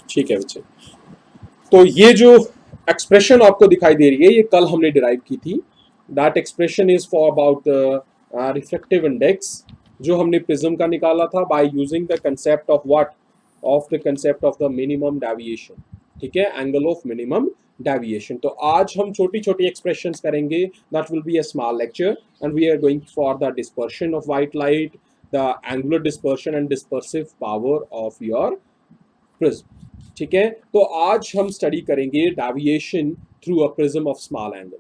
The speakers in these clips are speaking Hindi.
ठीक है बच्चे। तो ये जो एक्सप्रेशन आपको दिखाई दे रही है ये कल हमने डिराइव की थी। That expression is for about refractive index जो हमने प्रिज्म का निकाला था by using the concept of what, of the concept of the minimum deviation. ठीक है, एंगल ऑफ मिनिमम डेविएशन। तो आज हम छोटी छोटी एक्सप्रेशंस करेंगे। That will be a small lecture and we are going for the dispersion of white light, the angular dispersion and dispersive power of your prism. ठीक है, तो आज हम स्टडी करेंगे deviation through a prism of small angle.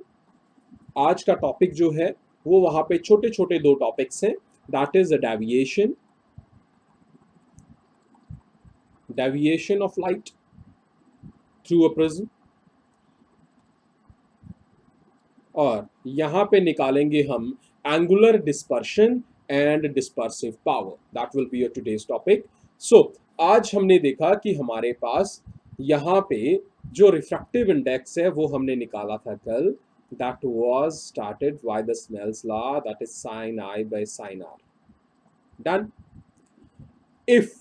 आज का टॉपिक जो है वो वहां पे छोटे छोटे दो टॉपिक्स हैं। That is the deviation of light through a prism, और यहां पे निकालेंगे हम angular dispersion and dispersive power. That will be your today's topic. So आज हमने देखा कि हमारे पास यहां पे जो रिफ्रैक्टिव इंडेक्स है वो हमने निकाला था कल। That was started by the Snell's law, that is sine i by sine r. Done. If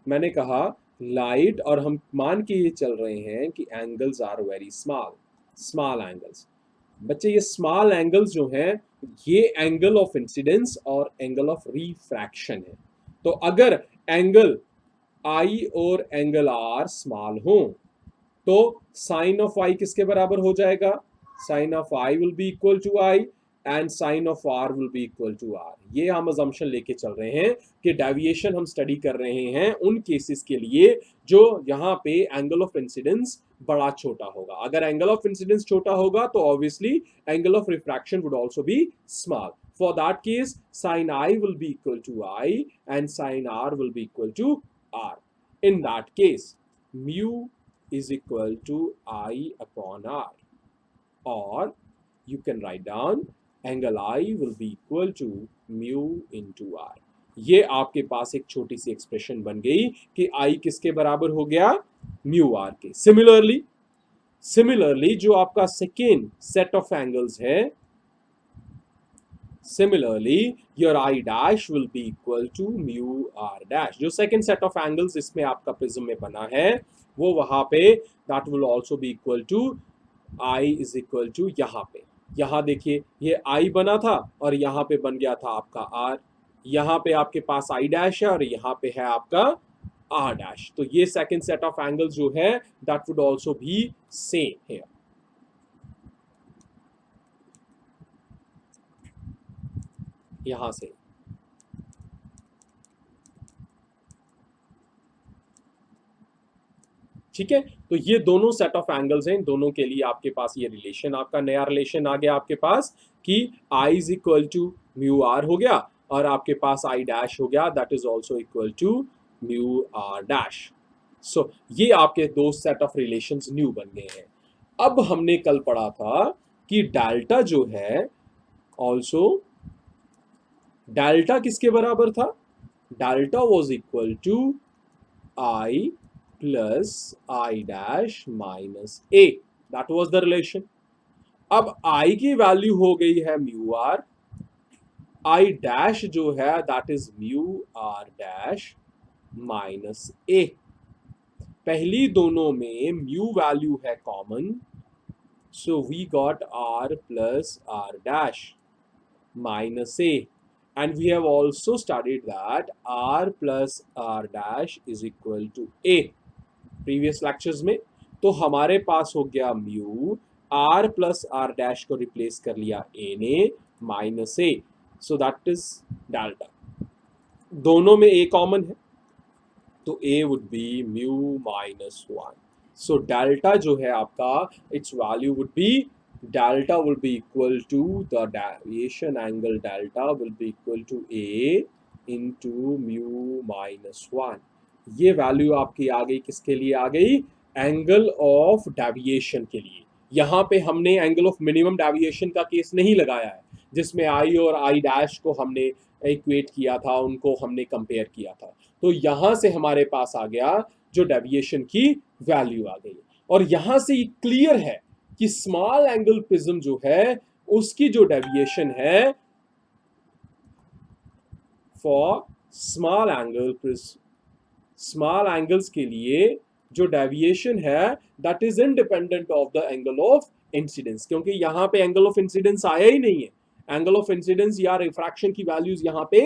मैंने कहा लाइट, और हम मान के ये चल रहे हैं कि angles are very small, small angles. बच्चे ये स्मॉल एंगल्स जो हैं ये एंगल ऑफ इंसिडेंस और एंगल ऑफ रिफ्रैक्शन है। तो अगर एंगल आई और एंगल आर स्मॉल हो तो साइन ऑफ आई किसके बराबर हो जाएगा? Sine of I will be equal to I and sine of R will be equal to R. ये हम अजम्पशन लेके चल रहे हैं कि डेविएशन हम स्टडी कर रहे हैं उन केसेस के लिए जो यहाँ पे एंगल ऑफ इंसिडेंस बड़ा छोटा होगा। अगर एंगल ऑफ इंसिडेंस छोटा होगा तो obviously angle of refraction would also be small. For that case, sin I will be equal to I and sin R will be equal to R. In that case, mu is equal to I upon R. Or you can write down angle I will be equal to mu into R. ये आपके पास एक छोटी सी एक्सप्रेशन बन गई कि I किसके बराबर हो गया? म्यू आर के। सिमिलरली जो आपका सेकेंड सेट ऑफ एंगल्स है, similarly your I dash will be equal to mu R dash। जो सेकेंड सेट ऑफ एंगल्स इसमें आपका प्रिज्म में बना है वो वहां पे that will also be equal to I is equal to यहाँ पे, यहाँ देखिए ये I बना था और यहाँ पे बन गया था आपका R। यहाँ पे आपके पास I dash है और यहाँ पे है आपका R dash। तो ये सेकेंड सेट ऑफ एंगल्स जो है that would also be same here। यहां से ठीक है, तो ये दोनों सेट ऑफ एंगल्स हैं। इन दोनों के लिए आपके पास ये रिलेशन, आपका नया रिलेशन आ गया आपके पास कि I is equal to mu R हो गया और आपके पास I डैश हो गया, that is also equal to mu R dash. So ये आपके दो सेट ऑफ रिलेशंस न्यू बन गए हैं। अब हमने कल पढ़ा था कि डेल्टा जो है ऑल्सो, डेल्टा किसके बराबर था? Delta was equal to I plus I dash minus A। That was the relation। अब I की वैल्यू हो गई है म्यू आर, I डैश जो है that is mu R dash minus A. पहली दोनों में म्यू वैल्यू है common, so we got R plus R dash minus A, and we have also studied that R plus R dash is equal to A previous lectures में। तो हमारे पास हो गया mu, R plus R dash को रिप्लेस कर लिया A ने, minus A, so that is delta. दोनों में A कॉमन है तो A would be mu minus 1। So delta जो है आपका, it's value would be, delta will be equal to the deviation angle delta will be equal to A into mu minus 1। ये वैल्यू आपकी आ गई, किसके लिए आ गई? एंगल ऑफ डेविएशन के लिए। यहाँ पे हमने एंगल ऑफ मिनिमम डेविएशन का केस नहीं लगाया है जिसमें आई और आई डैश को हमने इक्वेट किया था, उनको हमने कंपेयर किया था। तो यहाँ से हमारे पास आ गया जो डेविएशन की वैल्यू आ गई, और यहाँ से क्लियर है कि स्मॉल एंगल प्रिज्म जो है उसकी जो डेविएशन है for small angle prism, small angles के लिए जो डेविएशन है that is independent of the angle of incidence, क्योंकि यहां पे एंगल ऑफ इंसिडेंस आया ही नहीं है। एंगल ऑफ इंसिडेंस या रिफ्रैक्शन की वैल्यूज यहां पे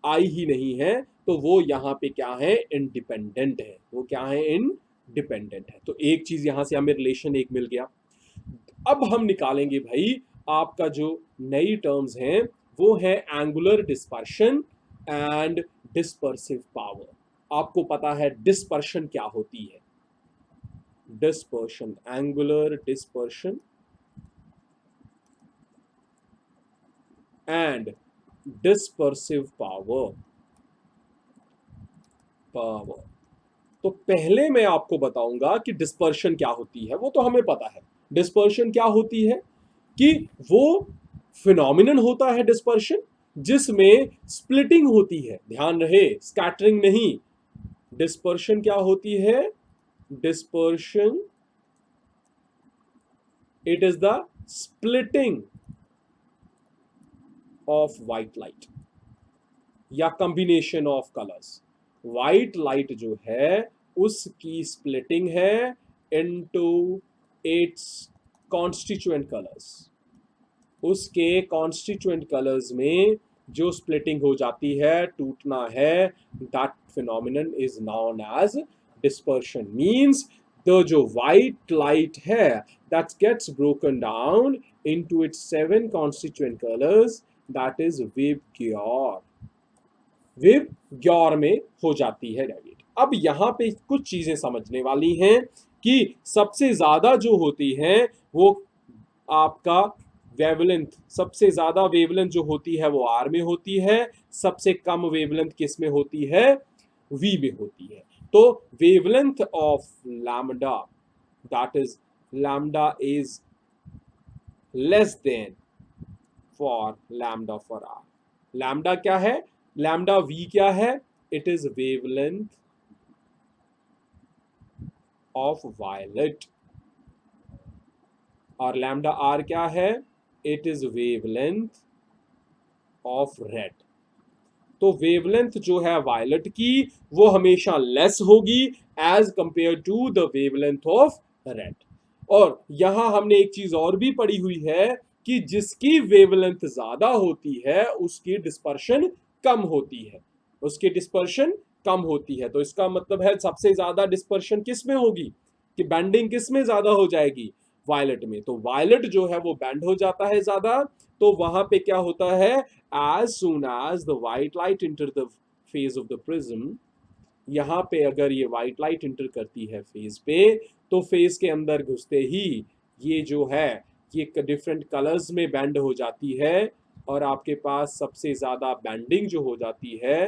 आई ही नहीं है, तो वो यहां पे क्या है, इंडिपेंडेंट है। वो क्या है, इंडिपेंडेंट है। तो एक चीज यहां से हमें रिलेशन एक मिल गया। अब हम निकालेंगे भाई आपका जो नई टर्म्स हैं, वो है angular dispersion and dispersive power. आपको पता है डिस्पर्शन क्या होती है, dispersion, angular dispersion and dispersive power। तो पहले मैं आपको बताऊंगा कि डिस्पर्शन क्या होती है, वो तो हमें पता है। डिस्पर्शन क्या होती है कि वो फिनोमिनन होता है डिस्पर्शन जिसमें स्प्लिटिंग होती है, ध्यान रहे स्कैटरिंग नहीं। डिस्पर्शन क्या होती है, dispersion it is the splitting of white light या combination of colors। white light जो है उसकी splitting है into its constituent colors। उसके constituent colors में जो splitting हो जाती है, टूटना है, that phenomenon is known as dispersion। means the जो white light है that gets broken down into its 7 constituent colors, that is Vibgyor। VIBGYOR में हो जाती है डेविएट। अब यहां पे कुछ चीजें समझने वाली हैं कि सबसे ज्यादा जो होती है वो आपका वेवलेंथ, सबसे ज्यादा वेवलेंथ जो होती है वो आर में होती है, सबसे कम वेवलेंथ किस में होती है, वी में होती है। तो wavelength of lambda, that is lambda is less than for lambda for R. Lambda क्या है, लैम्डा वी क्या है, it is wavelength of violet. और लैम्डा आर क्या है, it is wavelength of red. तो वेवलेंथ जो है वायलेट की वो हमेशा लेस होगी as compare to the wavelength of red. और यहां हमने एक चीज और भी पढ़ी हुई है कि जिसकी वेवलेंथ ज्यादा होती है उसकी डिस्पर्शन कम होती है, उसकी डिस्पर्शन कम होती है। तो इसका मतलब है सबसे ज्यादा डिस्पर्शन किस में होगी, कि बैंडिंग किस में ज्यादा हो जाएगी, वायलेट में। तो वायलेट जो है वो बैंड हो जाता है ज्यादा। तो वहां पे क्या होता है, as soon as the white light enter the phase of the prism, यहां पे अगर ये व्हाइट लाइट इंटर करती है फेज पे, तो फेज के अंदर घुसते ही ये जो है ये डिफरेंट कलर्स में बैंड हो जाती है। और आपके पास सबसे ज्यादा बैंडिंग जो हो जाती है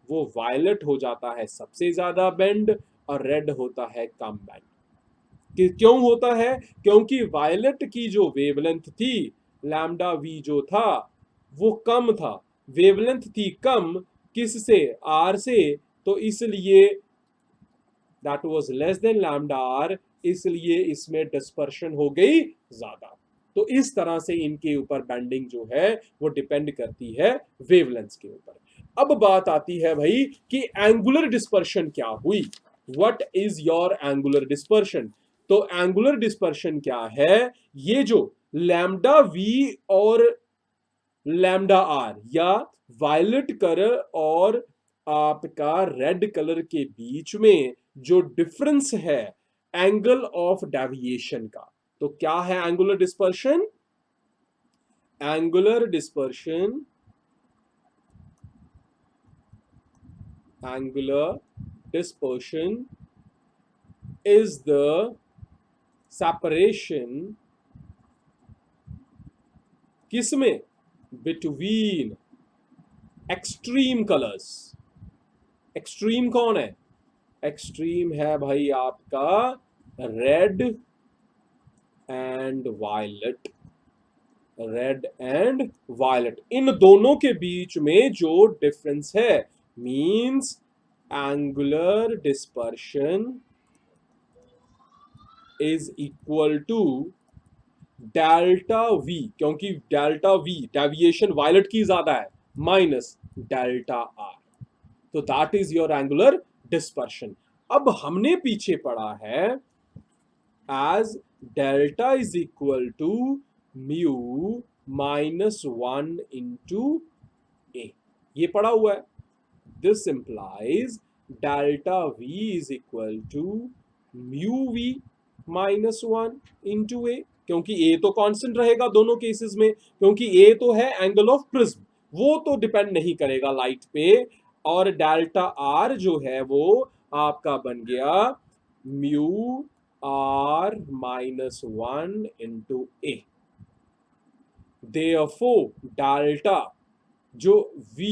वो वायलेट हो जाता है सबसे ज्यादा बैंड, और रेड होता है कम बैंड। क्यों होता है, क्योंकि वायलेट की जो वेवलेंथ थी लैम्डा वी जो था वो कम था, वेवलेंथ थी कम, किससे, आर से। तो इसलिए that was less than lambda R, इसलिए इसमें डिस्पर्शन हो गई ज्यादा। तो इस तरह से इनके ऊपर बैंडिंग जो है वो डिपेंड करती है वेवलेंथ के ऊपर। अब बात आती है भाई कि एंगुलर डिस्पर्शन क्या हुई, what is your angular dispersion. तो एंगुलर डिस्पर्शन क्या है, ये जो लैम्डा वी और लैम्डा आर या वायलेट कलर और आपका रेड कलर के बीच में जो डिफरेंस है एंगल ऑफ डेविएशन का, तो क्या है angular dispersion, angular dispersion, angular dispersion is the separation किसमें, बिटवीन एक्सट्रीम कलर्स। एक्सट्रीम कौन है, एक्सट्रीम है भाई आपका red and violet, red and violet, इन दोनों के बीच में जो डिफरेंस है means angular dispersion is equal to delta V, क्योंकि डेल्टा वी डेविएशन वायलेट की ज्यादा है, माइनस डेल्टा आर। तो that is your angular dispersion. अब हमने पीछे पढ़ा है as delta is equal to mu -1 into A, ये पढ़ा हुआ है। This implies delta V is equal to mu V -1 into A, क्योंकि ए तो कांस्टेंट रहेगा दोनों केसेस में, क्योंकि ए तो है एंगल ऑफ प्रिज्म, वो तो डिपेंड नहीं करेगा लाइट पे। और डेल्टा आर जो है वो आपका बन गया mu R -1 into A. Therefore delta जो v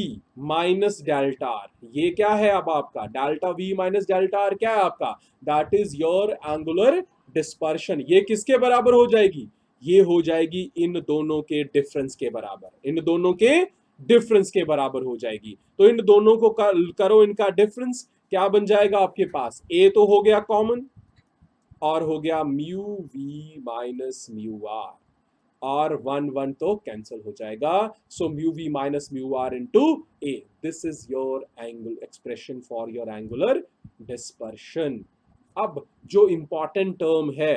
माइनस डेल्टा आर, ये क्या है अब आपका delta v minus delta R क्या है आपका, that is your angular dispersion. ये किसके बराबर हो जाएगी, ये हो जाएगी इन दोनों के डिफरेंस के बराबर, इन दोनों के डिफरेंस के बराबर हो जाएगी। तो इन दोनों को करो इनका डिफरेंस, क्या बन जाएगा आपके पास, a तो हो गया कॉमन और हो गया mu v minus mu R, और 1 तो कैंसिल हो जाएगा। So mu V minus mu R into A, this is your angle expression for your angular dispersion. अब जो इंपॉर्टेंट टर्म है,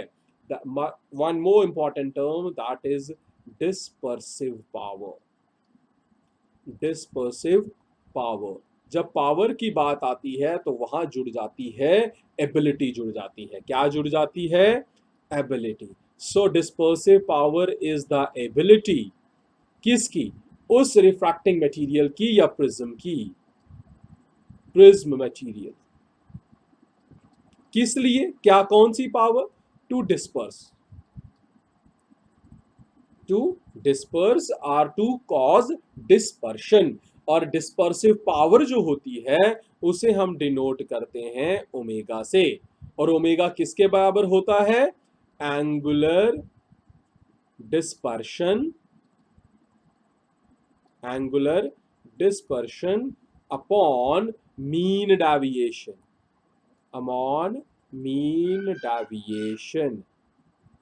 one more important term, that is dispersive power. Dispersive power, जब पावर की बात आती है तो वहां जुड़ जाती है एबिलिटी, जुड़ जाती है, क्या जुड़ जाती है, ability. So dispersive power is the ability किसकी, उस रिफ्रैक्टिंग मटेरियल की या प्रिज्म की, प्रिज्म मटेरियल, किस लिए, क्या कौन सी power, to disperse, to disperse or to cause dispersion. और डिस्पर्सिव पावर जो होती है उसे हम डिनोट करते हैं ओमेगा से, और ओमेगा किसके बराबर होता है, angular dispersion, angular dispersion upon mean deviation, upon mean deviation,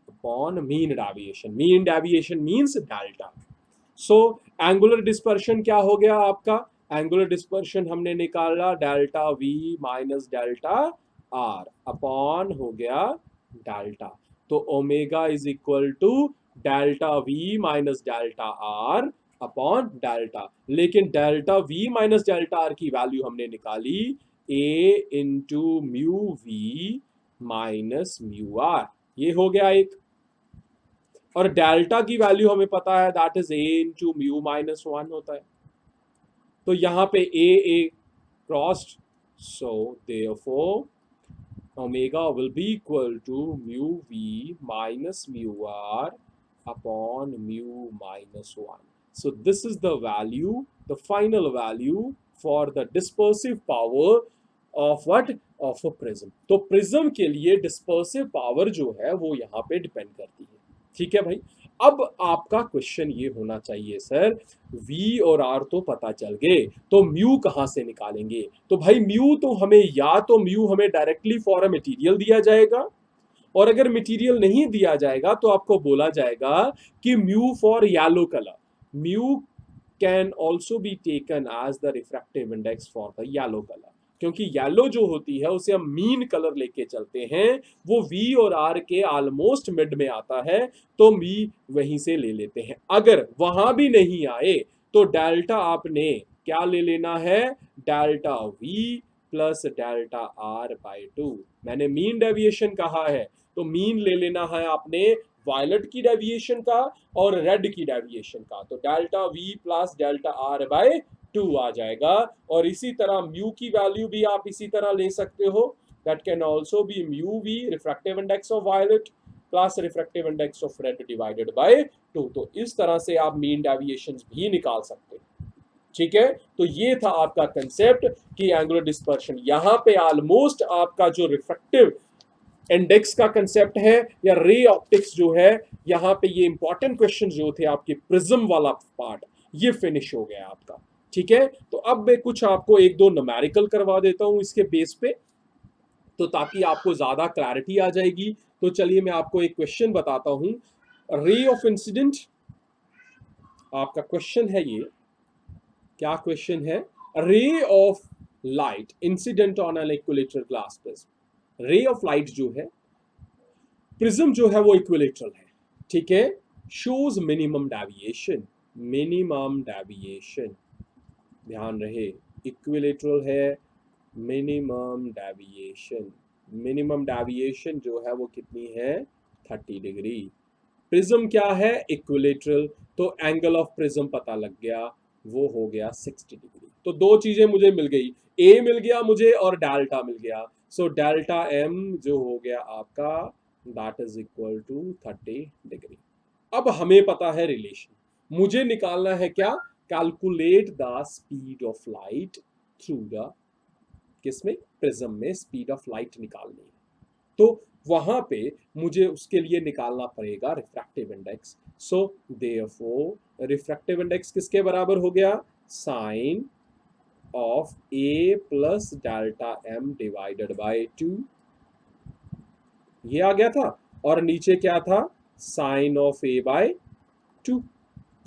upon mean deviation. Mean deviation means delta. So angular dispersion क्या हो गया आपका, एंगुलर डिस्पर्शन हमने निकाला delta V minus delta R upon हो गया डेल्टा। तो omega is equal to delta V minus delta R upon delta, लेकिन delta V minus delta R की वैल्यू हमने निकाली A into mu V minus mu are, ये हो गया एक। और डेल्टा की वैल्यू हमें पता है that is A into mu -1 होता है, तो यहां पे A crossed, so therefore omega will be equal to mu v minus mu r upon mu -1. So this is the value, the final value for the dispersive power of what, of a prism। तो prism के लिए dispersive power जो है वो यहाँ पे डिपेंड करती है, ठीक है भाई। अब आपका क्वेश्चन ये होना चाहिए सर, V और R तो पता चल गए, तो म्यू कहां से निकालेंगे। तो भाई म्यू तो हमें, या तो म्यू हमें डायरेक्टली फॉर अ मटेरियल दिया जाएगा, और अगर मटेरियल नहीं दिया जाएगा तो आपको बोला जाएगा कि mu for yellow colour, mu can also be taken as the refractive index for the yellow colour, क्योंकि येलो जो होती है उसे हम मीन कलर लेके चलते हैं, वो वी और आर के ऑलमोस्ट मिड में आता है, तो मी वहीं से ले लेते हैं। अगर वहां भी नहीं आए तो डेल्टा आपने क्या ले लेना है, delta V plus delta R by 2। मैंने मीन डेविएशन कहा है, तो मीन ले लेना है आपने वायलेट की डेविएशन का और रेड की डेविएशन का, तो delta V plus delta R by 2 आ जाएगा। और इसी तरह म्यू की वैल्यू भी आप इसी तरह ले सकते हो, that can also be mu V refractive index of violet plus refractive index of red divided by 2। तो इस तरह से आप मीन डेविएशंस भी निकाल सकते हैं, ठीक है। तो ये था आपका कंसेप्ट कि एंगुलर डिस्पर्शन, यहां पे ऑलमोस्ट आपका जो रिफ्रैक्टिव इंडेक्स का कंसेप्ट है या रे ऑप्टिक्स जो है, यहां पे ये इंपॉर्टेंट क्वेश्चन जो थे आपके प्रिज्म वाला पार्ट, ये फिनिश हो गया आपका, ठीक है। तो अब मैं कुछ आपको एक दो न्यूमेरिकल करवा देता हूं इसके बेस पे, तो ताकि आपको ज्यादा क्लैरिटी आ जाएगी। तो चलिए मैं आपको एक क्वेश्चन बताता हूं, रे ऑफ इंसिडेंट आपका क्वेश्चन है ये, क्या क्वेश्चन है, ray of light incident on an equilateral glass prism, ray of light जो है, प्रिज्म जो है वो इक्विलेटरल है, ठीक है, shows minimum deviation, minimum deviation, ध्यान रहे इक्विलेटरल है, मिनिमम डेविएशन, मिनिमम डेविएशन जो है वो कितनी है 30 डिग्री। प्रिज्म क्या है इक्विलेटरल, तो एंगल ऑफ प्रिज्म पता लग गया, वो हो गया 60 डिग्री। तो दो चीजें मुझे मिल गई, ए मिल गया मुझे और डेल्टा मिल गया, सो डेल्टा एम जो हो गया आपका that is equal to 30 degree. अब हमें पता है रिलेशन, मुझे निकालना है क्या, calculate the speed of light through the, किसमें, प्रिज्म में स्पीड ऑफ लाइट निकालनी है, तो वहां पे मुझे उसके लिए निकालना पड़ेगा refractive index. So therefore refractive index किसके बराबर हो गया, sine of A plus delta M divided by 2, ये आ गया था, और नीचे क्या था, साइन ऑफ ए बाय 2।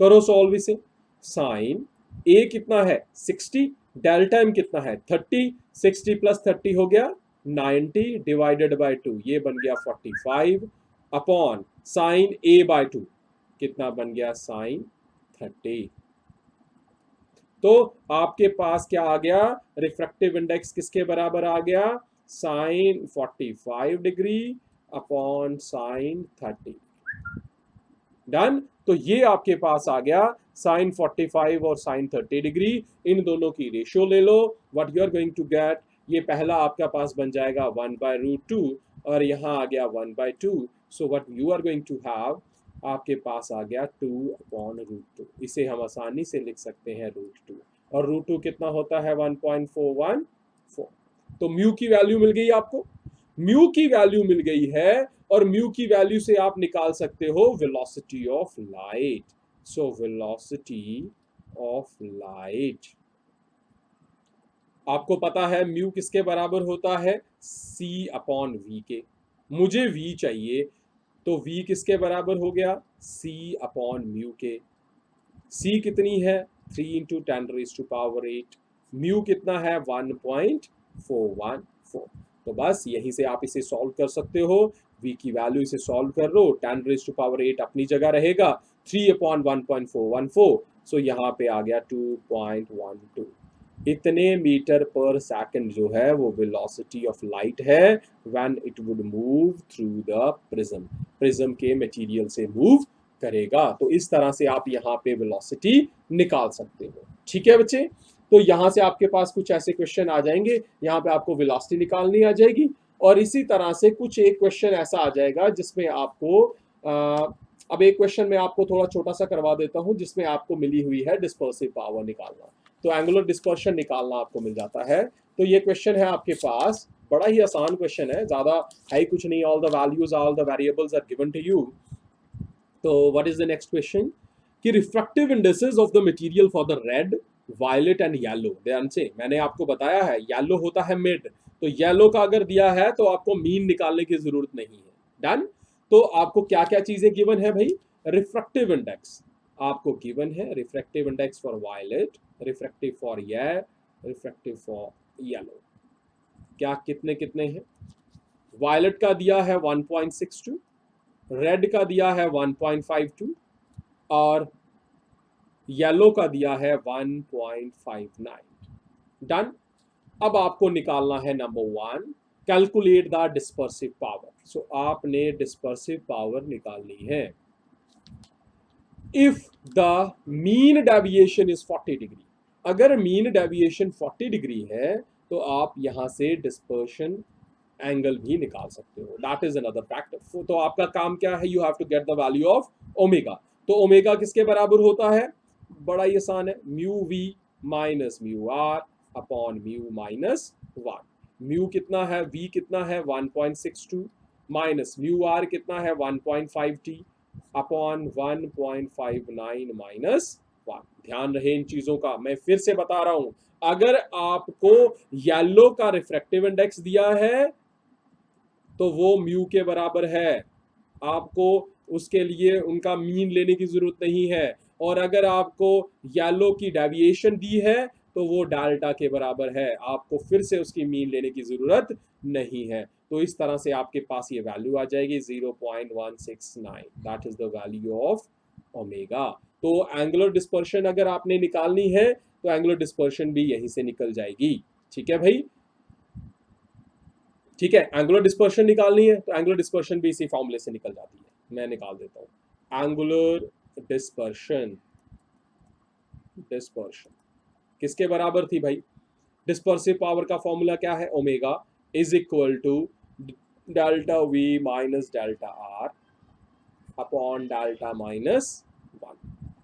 करो सॉल्व इसे, साइन ए कितना है 60, डेल्टा एम कितना है 30, 60 प्लस 30 हो गया 90 डिवाइडेड बाय 2, ये बन गया 45 अपॉन साइन ए बाय 2 कितना बन गया साइन 30। तो आपके पास क्या आ गया, रिफ्रैक्टिव इंडेक्स किसके बराबर आ गया, sine 45 degree upon sine 30। Done, तो ये आपके पास आ गया साइन 45 और साइन 30 डिग्री, इन दोनों की रेशियो ले लो, what you are going to get, ये पहला आपका पास बन जाएगा 1/√2 और यहाँ आ गया 1/2, so what you are going to have, आपके पास आ गया 2/√2, इसे हम आसानी से लिख सकते हैं √2, और √2 कितना होता है 1.414। तो म्यू की वैल्यू मिल गई आपको, म्यू की वैल्यू मिल गई है, और म्यू की वैल्यू से आप निकाल सकते हो velocity of light. So velocity of light, आपको पता है म्यू किसके बराबर होता है, c अपॉन वी के, मुझे v चाहिए, तो v किसके बराबर हो गया, c अपॉन म्यू के, c कितनी है 3 इंटू 10⁻⁸, म्यू कितना है 1.414। तो बस यहीं से आप इसे सॉल्व कर सकते हो, v की वैल्यू इसे सॉल्व कर लो, 10⁻8 अपनी जगह रहेगा, 3 अपॉन 1.414, सो यहाँ पे आ गया 2.12, इतने मीटर पर सेकंड जो है वो वेलोसिटी ऑफ लाइट है when it would move through the prism, prism के मटेरियल से मूव करेगा। तो इस तरह से आप यहाँ पे वेलोसिटी निकाल सकते हो, ठीक है बच्चे। तो यहाँ से आपके पास कुछ ऐसे क्वेश्चन आ जाएंगे, यहाँ पे आपको वेलोसिटी निकालनी आ जाएगी, और इसी तरह से कुछ एक क्वेश्चन ऐसा आ जाएगा जिसमें आपको अब एक क्वेश्चन मैं आपको थोड़ा छोटा सा करवा देता हूं, जिसमें आपको मिली हुई है डिस्पर्सिव पावर निकालना, तो एंगुलर डिस्पर्शन निकालना आपको मिल जाता है। तो ये क्वेश्चन है आपके पास, बड़ा ही आसान क्वेश्चन है, ज्यादा है कुछ नहीं, all the values all the variables are given to you. तो what is the next question, कि refractive indexes of the material for the red violet and yellow, ध्यान से मैंने आपको बताया है येलो होता है मिड, तो येलो का अगर दिया है तो आपको मीन निकालने की जरूरत नहीं है। डन, तो आपको क्या क्या चीजें गिवन है भाई, रिफ्रैक्टिव इंडेक्स आपको गिवन है, refractive index for violet, refractive for refractive for yellow, क्या कितने कितने हैं, वायलेट का दिया है 1.62, रेड का दिया है 1.52 और येलो का दिया है 1.59। डन, अब आपको निकालना है number 1, calculate the dispersive power. So आपने डिस्पर्सिव पावर निकालनी है। If the mean deviation is 40 degree, अगर मीन डेविएशन 40 डिग्री है तो आप यहां से डिस्पर्शन एंगल भी निकाल सकते हो, दैट इज अनदर फैक्टर। तो आपका काम क्या है, you have to get the value of omega. तो ओमेगा किसके बराबर होता है, बड़ा ही आसान है, mu V minus mu R upon mu minus 1। Mu कितना है, वी कितना है 1.62 माइनस म्यू आर कितना है 1.5t अपॉन 1.59 माइनस 1। ध्यान रहे इन चीजों का, मैं फिर से बता रहा हूं, अगर आपको येलो का रिफ्रैक्टिव इंडेक्स दिया है तो वो म्यू के बराबर है, आपको उसके लिए उनका मीन लेने की जरूरत नहीं है, और अगर आपको येलो की डेविएशन दी है तो वो डेल्टा के बराबर है, आपको फिर से उसकी मीन लेने की जरूरत नहीं है। तो इस तरह से आपके पास ये वैल्यू आ जाएगी 0.169, that is the value of omega. तो एंगुलर डिस्पर्शन अगर आपने निकालनी है तो एंगुलर डिस्पर्शन भी यहीं से निकल जाएगी। ठीक है भाई, ठीक है, एंगुलर डिस्पर्शन निकालनी है तो एंगुलर डिस्पर्शन भी इसी फॉर्मूले से निकल जाती है, मैं निकाल देता हूं। एंगुलर डिस्पर्शन, डिस्पर्शन किसके बराबर थी भाई? डिस्पर्सिव पावर का फॉर्मूला क्या है? Omega is equal to delta V minus delta R upon delta minus 1।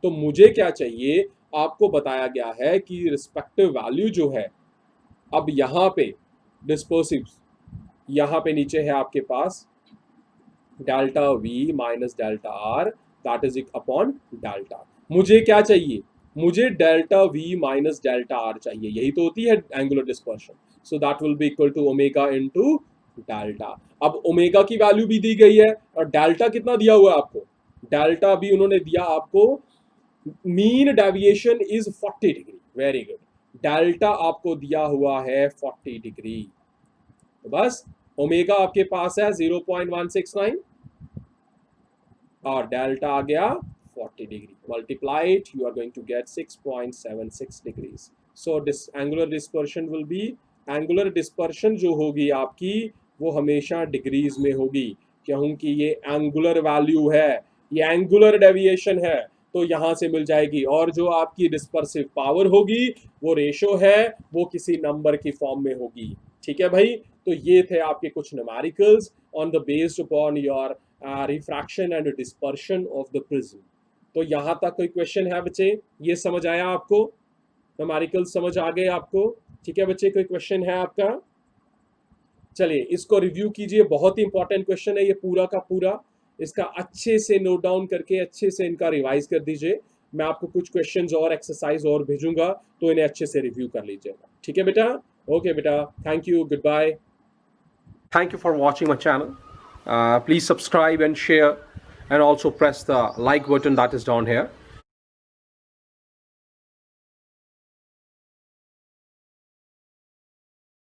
तो मुझे क्या चाहिए? आपको बताया गया है कि रिस्पेक्टिव वैल्यू जो है, अब यहां पे डिस्पर्सिव, यहां पे नीचे है आपके पास delta V minus delta R that is upon delta. मुझे क्या चाहिए? मुझे delta V minus delta R चाहिए, यही तो होती है angular dispersion. So that will be equal to omega into delta. अब ओमेगा की वैल्यू भी दी गई है और डेल्टा कितना दिया हुआ है आपको? डेल्टा भी उन्होंने दिया आपको, mean deviation is 40 degree. Very good, delta आपको दिया हुआ है 40 डिग्री। तो बस ओमेगा आपके पास है 0.169 और डेल्टा आ गया 40 degree, multiply it, you are going to get 6.76 degrees. So angular dispersion will be, angular dispersion जो होगी आपकी वो हमेशा डिग्रीज में होगी, क्योंकि ये एंगुलर वैल्यू है, ये एंगुलर डेविएशन है, तो यहां से मिल जाएगी। और जो आपकी डिस्पर्सिव पावर होगी वो रेशो है, वो किसी नंबर की फॉर्म में होगी। ठीक है भाई, तो ये थे आपके कुछ numericals on the based upon your refraction and dispersion of the prism. तो यहां तक कोई क्वेश्चन है बच्चे? ये समझ आया आपको? न्यूमेरिकल समझ आ गए आपको? ठीक है बच्चे, कोई क्वेश्चन है आपका? चलिए इसको रिव्यू कीजिए, बहुत ही इंपॉर्टेंट क्वेश्चन है ये पूरा का पूरा, इसका अच्छे से नोट डाउन करके अच्छे से इनका रिवाइज कर दीजिए। मैं आपको कुछ क्वेश्चंस और एक्सरसाइज और भेजूंगा, तो इन्हें अच्छे से रिव्यू कर लीजिएगा। ठीक है बेटा? ओके बेटा, thank you, goodbye. Thank you for watching my channel. Please subscribe and share, and also press the like button that is down here.